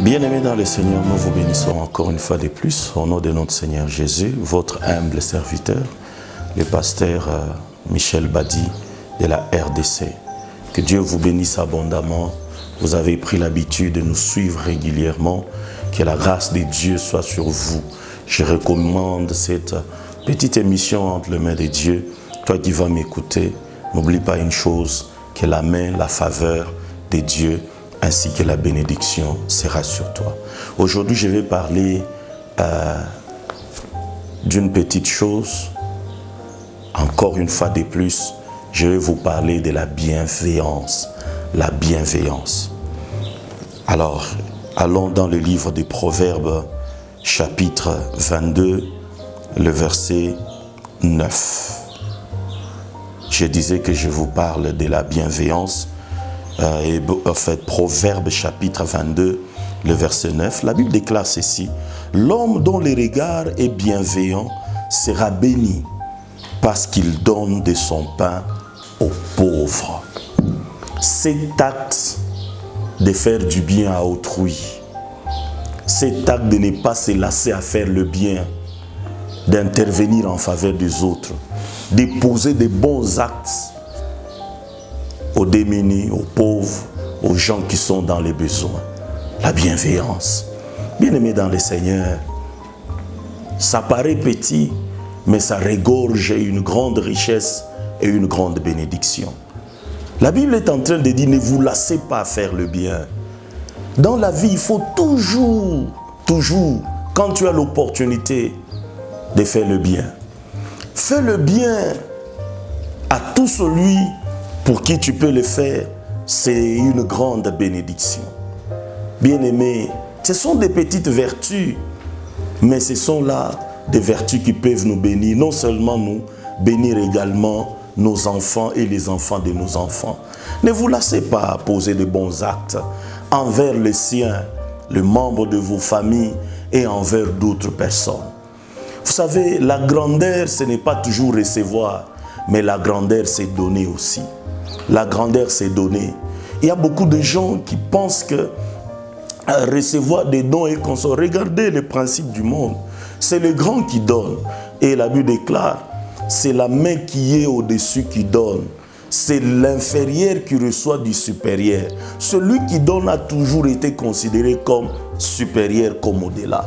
Bien-aimés dans le Seigneur, nous vous bénissons encore une fois de plus au nom de notre Seigneur Jésus, votre humble serviteur, le pasteur Michel Badi de la RDC. Que Dieu vous bénisse abondamment. Vous avez pris l'habitude de nous suivre régulièrement. Que la grâce de Dieu soit sur vous. Je recommande cette petite émission entre les mains de Dieu. Toi qui vas m'écouter, n'oublie pas une chose, que la main, la faveur de Dieu ainsi que la bénédiction sera sur toi. Aujourd'hui, je vais parler d'une petite chose. Encore une fois de plus, je vais vous parler de la bienveillance. La bienveillance. Alors, allons dans le livre des Proverbes, chapitre 22, le verset 9. Je disais que je vous parle de la bienveillance. En fait, Proverbe chapitre 22, le verset 9, la Bible déclare ceci: l'homme dont le regard est bienveillant sera béni parce qu'il donne de son pain aux pauvres. Cet acte de faire du bien à autrui, cet acte de ne pas se lasser à faire le bien, d'intervenir en faveur des autres, de poser des bons actes aux démunis, aux pauvres, aux gens qui sont dans les besoins. La bienveillance. Bien-aimés dans le Seigneur, ça paraît petit, mais ça regorge une grande richesse et une grande bénédiction. La Bible est en train de dire, ne vous lassez pas à faire le bien. Dans la vie, il faut toujours, quand tu as l'opportunité de faire le bien, fais le bien à tout celui pour qui tu peux le faire. C'est une grande bénédiction. Bien-aimés, ce sont des petites vertus, mais ce sont là des vertus qui peuvent nous bénir. Non seulement nous, bénir également nos enfants et les enfants de nos enfants. Ne vous lassez pas à poser de bons actes envers les siens, les membres de vos familles et envers d'autres personnes. Vous savez, la grandeur, ce n'est pas toujours recevoir, mais la grandeur, c'est donner aussi. La grandeur, c'est donner. Il y a beaucoup de gens qui pensent que recevoir des dons et consort. Regardez le principe du monde. C'est le grand qui donne. Et la Bible déclare, c'est la main qui est au-dessus qui donne. C'est l'inférieur qui reçoit du supérieur. Celui qui donne a toujours été considéré comme supérieur, comme au-delà.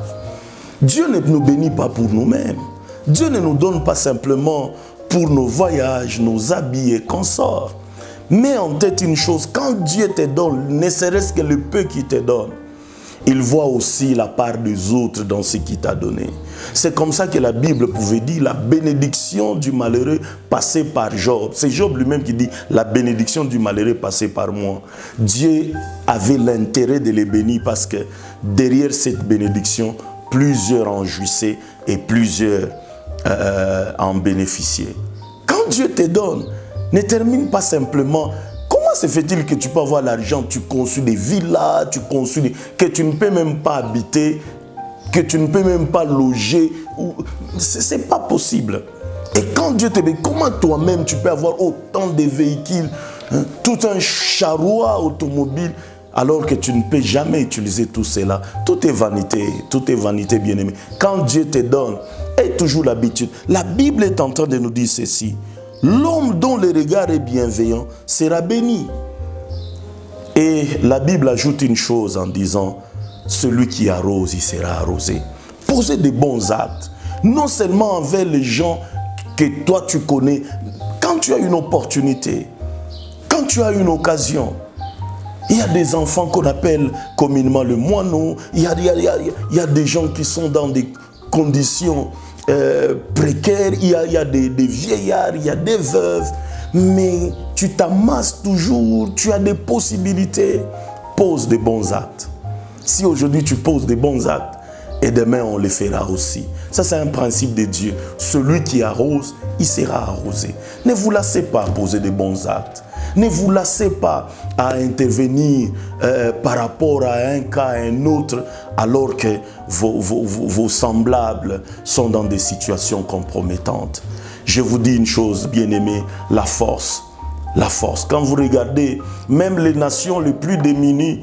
Dieu ne nous bénit pas pour nous-mêmes. Dieu ne nous donne pas simplement pour nos voyages, nos habits et consorts. Mets en tête une chose, quand Dieu te donne, ne serait-ce que le peu qu'il te donne, il voit aussi la part des autres dans ce qu'il t'a donné. C'est comme ça que la Bible pouvait dire la bénédiction du malheureux passée par Job. C'est Job lui-même qui dit la bénédiction du malheureux passée par moi. Dieu avait l'intérêt de les bénir parce que derrière cette bénédiction, plusieurs en jouissaient et plusieurs en bénéficiaient. Quand Dieu te donne, ne termine pas simplement. Comment se fait-il que tu peux avoir l'argent, tu construis des villas, que tu ne peux même pas habiter, que tu ne peux même pas loger? Ce n'est pas possible. Et quand Dieu te dit, comment toi-même tu peux avoir autant de véhicules, tout un charroi automobile, alors que tu ne peux jamais utiliser tout cela? Tout est vanité, bien-aimé. Quand Dieu te donne, aie toujours l'habitude. La Bible est en train de nous dire ceci: l'homme dont le regard est bienveillant sera béni. Et la Bible ajoute une chose en disant, celui qui arrose, il sera arrosé. Posez de bons actes, non seulement envers les gens que toi tu connais. Quand tu as une opportunité, quand tu as une occasion, il y a des enfants qu'on appelle communément le moineau, il y a des gens qui sont dans des conditions précaires, il y a des vieillards, il y a des veuves, mais tu t'amasses toujours, tu as des possibilités. Pose des bons actes. Si aujourd'hui tu poses des bons actes, et demain on les fera aussi. Ça, c'est un principe de Dieu. Celui qui arrose, il sera arrosé. Ne vous lassez pas à poser des bons actes. Ne vous lassez pas à intervenir par rapport à un cas, à un autre, alors que vos semblables sont dans des situations compromettantes. Je vous dis une chose, bien-aimés, la force. La force. Quand vous regardez, même les nations les plus démunies,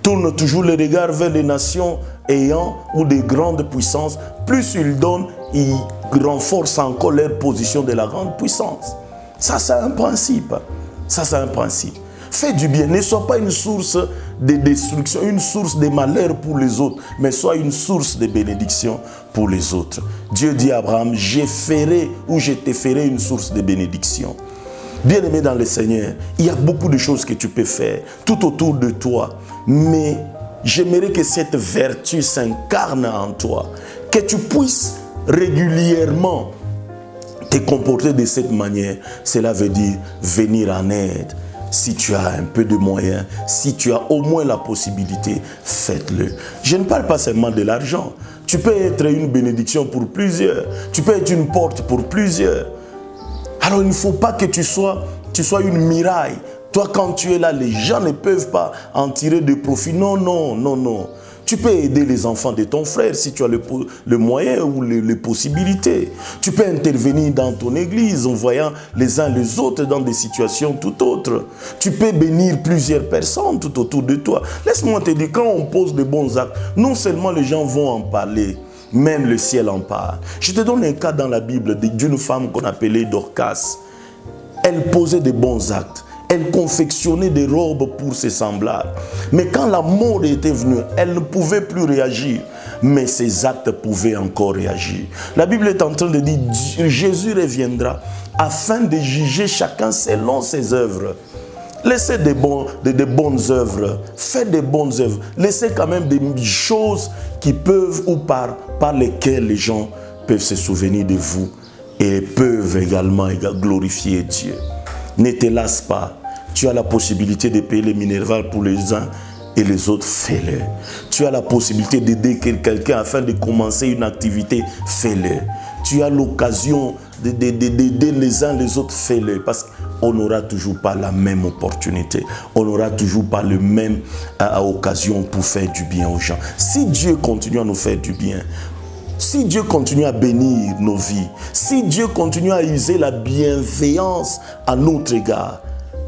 tourne toujours le regard vers les nations ayant ou des grandes puissances. Plus il donne, il renforce encore leur position de la grande puissance. Ça, c'est un principe. Ça, c'est un principe. Fais du bien. Ne sois pas une source de destruction, une source de malheur pour les autres, mais sois une source de bénédiction pour les autres. Dieu dit à Abraham, je ferai ou je te ferai une source de bénédiction. Bien-aimé dans le Seigneur, il y a beaucoup de choses que tu peux faire tout autour de toi, mais j'aimerais que cette vertu s'incarne en toi, que tu puisses régulièrement te comporter de cette manière. Cela veut dire venir en aide. Si tu as un peu de moyens, si tu as au moins la possibilité, faites-le. Je ne parle pas seulement de l'argent. Tu peux être une bénédiction pour plusieurs. Tu peux être une porte pour plusieurs. Alors il ne faut pas que tu sois une miraille. Toi, quand tu es là, les gens ne peuvent pas en tirer de profit. Non, non, non, non. Tu peux aider les enfants de ton frère si tu as le moyen ou les possibilités. Tu peux intervenir dans ton église en voyant les uns les autres dans des situations tout autres. Tu peux bénir plusieurs personnes tout autour de toi. Laisse-moi te dire, quand on pose de bons actes, non seulement les gens vont en parler, même le ciel en parle. Je te donne un cas dans la Bible d'une femme qu'on appelait Dorcas. Elle posait de bons actes. Elle confectionnait des robes pour ses semblables. Mais quand la mort était venue, elle ne pouvait plus réagir. Mais ses actes pouvaient encore réagir. La Bible est en train de dire, Jésus reviendra afin de juger chacun selon ses œuvres. Laissez des bonnes œuvres. Faites des bonnes œuvres. Laissez quand même des choses qui peuvent ou par lesquelles les gens peuvent se souvenir de vous et peuvent également glorifier Dieu. Ne te lasse pas. Tu as la possibilité de payer les Minerval pour les uns et les autres, fais-le. Tu as la possibilité d'aider quelqu'un afin de commencer une activité, fais-le. Tu as l'occasion d'aider les uns les autres, fais-le. Parce qu'on n'aura toujours pas la même opportunité. On n'aura toujours pas la même occasion pour faire du bien aux gens. Si Dieu continue à nous faire du bien, si Dieu continue à bénir nos vies, si Dieu continue à user la bienveillance à notre égard,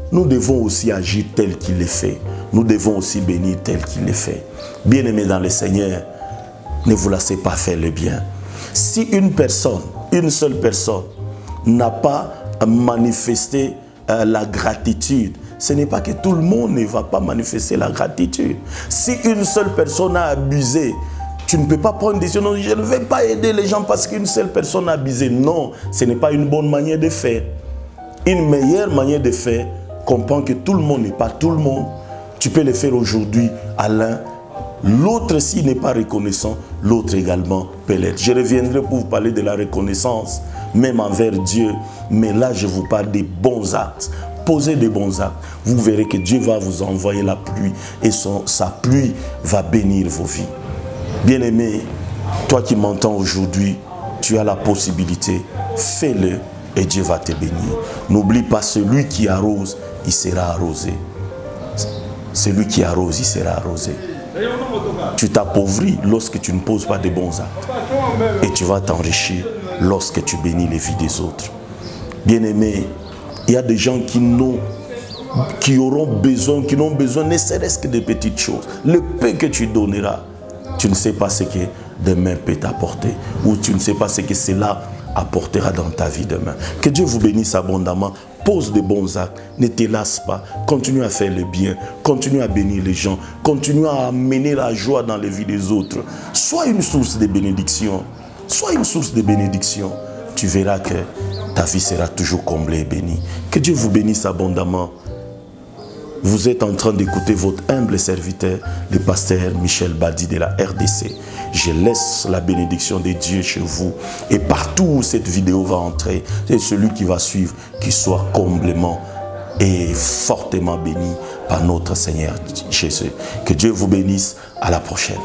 nous devons aussi agir tel qu'il est fait. Nous devons aussi bénir tel qu'il est fait. Bien-aimés dans le Seigneur, ne vous laissez pas faire le bien. Si une seule personne n'a pas manifesté la gratitude, ce n'est pas que tout le monde ne va pas manifester la gratitude. Si une seule personne a abusé, tu ne peux pas prendre une décision, non, je ne vais pas aider les gens parce qu'une seule personne a abusé. Non, ce n'est pas une bonne manière de faire. Une meilleure manière de faire, comprends que tout le monde n'est pas tout le monde. Tu peux le faire aujourd'hui à l'un. L'autre, s'il n'est pas reconnaissant, l'autre également peut l'être. Je reviendrai pour vous parler de la reconnaissance, même envers Dieu. Mais là, je vous parle des bons actes. Posez des bons actes. Vous verrez que Dieu va vous envoyer la pluie et sa pluie va bénir vos vies. Bien-aimé, toi qui m'entends aujourd'hui, tu as la possibilité, fais-le et Dieu va te bénir. N'oublie pas, celui qui arrose, il sera arrosé. Celui qui arrose, il sera arrosé. Tu t'appauvris lorsque tu ne poses pas de bons actes. Et tu vas t'enrichir lorsque tu bénis les vies des autres. Bien-aimé, il y a des gens qui n'ont besoin ne serait-ce que de petites choses. Le peu que tu donneras, tu ne sais pas ce que demain peut t'apporter. Ou tu ne sais pas ce que cela apportera dans ta vie demain. Que Dieu vous bénisse abondamment. Pose de bons actes. Ne te lasse pas. Continue à faire le bien. Continue à bénir les gens. Continue à amener la joie dans les vies des autres. Sois une source de bénédiction. Sois une source de bénédiction. Tu verras que ta vie sera toujours comblée et bénie. Que Dieu vous bénisse abondamment. Vous êtes en train d'écouter votre humble serviteur, le pasteur Michel Badi de la RDC. Je laisse la bénédiction de Dieu chez vous. Et partout où cette vidéo va entrer, c'est celui qui va suivre, qui soit complètement et fortement béni par notre Seigneur Jésus. Que Dieu vous bénisse. À la prochaine.